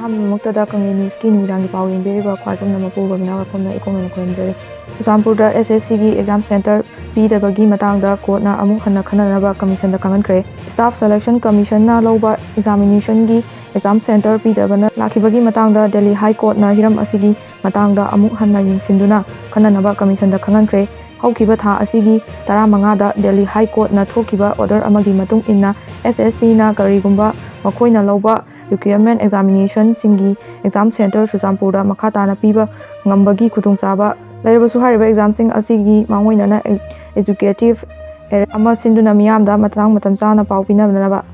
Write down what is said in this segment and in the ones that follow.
MAYOKTA Communist Nudangi Pau in Biriba Quatum Namapu Nava from the economic injury. Sampurda SSC exam center P the Bagi Matanga Kotna Amuhana Kanava Commission the MANGHNKHRE Staff Selection Commission na Loba Examination gi Exam Center P the Bana Lakibagi Matanga Delhi High Court na Hiram Asigi Matanga Amuhana Yin Sinduna Kanava Commission the MANGHNKHRE Haukiba Tha Asigi Tara Mangada Delhi High Court na Thourkliba order Amagi Matung inna SSC na Karigumba Makoina Loba Requirement Examination Singi Exam Center Susampurda Makhatana Piba Ngambagi Kutung Saba Later Suhariba Exam Sing Asigi Mangwinana Educative Ama Sinduna Miamda Matang Matamsana Paupina Nava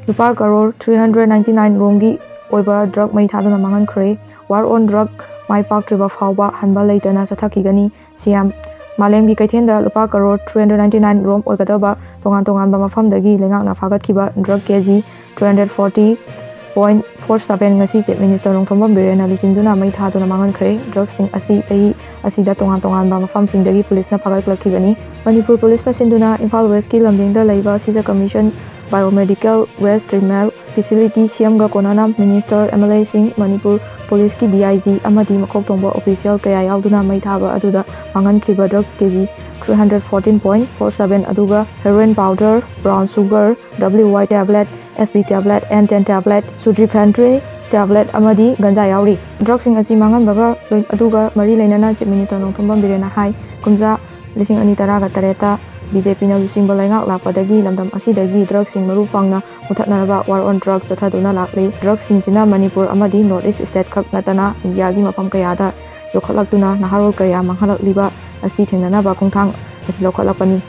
Lupa Karor 399 Rongi Oiba Drug May THADUNA MANGHNKHRE War on Drug Paikhtlkliba Phauba Hanba Leitana Sathakigani Siam Malemgi Kaitenda Lupa Karor 399 Rom Oigadaba Tongan Tongan Bamafam Dagi Lengakna PHAGTKHIBA Drug KG 240.47 ngasi Minister N.BIREN Lucinduna May THADUNA MANGHNKHRE Drugs sing asi sahi asida tongan tongan ba mafam sing dagi police na PHAGTKHIBani Manipur police na sinduna Imphal West ki lamdingda leiba Sisa Commission Biomedical Waste Treatment Facility Siamga Konana Minister MLA Singh Manipur Police ki DIG amadi makok tongba official kaya yauduna may thaba aduda MANGHNKHRE drug kg 314.47 aduga heroin powder, brown sugar, WY tablet, SB tablet, N10 tablet, Sudrifentre tablet amadi ganja yauri. Drugs sing asi mangan baga aduga mari leinana Chief Minister N.BIREN hai kumja 2013 BJP na lusing balengak lapadagi lamdam asidagi drugs sing maru fangna muthatnaraba war on drugs THADUNA lakle drugs sing jina Manipur amadi North East state khak natana India gi mapam kayada yokhatlakuna naharol kaya MANGHNKHRE asi thengnanaba Khongthang asi lokhatlakpani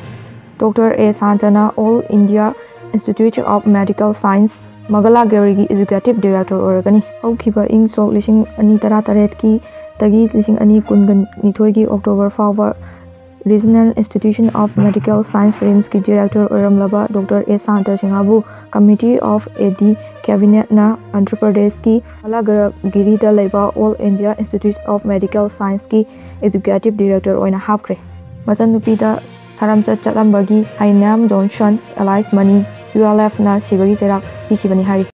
Dr. A. Santana All India Institute of Medical Science Magalagari gi Executive Director oragani haukiba ing sok 2013 ki tagi 2019 gi October fawba Regional Institution of Medical Science Frames ki Director Oramlaba Dr. A. Santa Singhabu Committee of AD Cabinet na Andhra Pradesh ki Malagiri da Leba All India Institute of Medical Science ki Executive Director oina hapkhre masan nupi da saramchat chatambagi Hainam Johnson Allies Money Unlf na Shibagi Cherak pikibani hari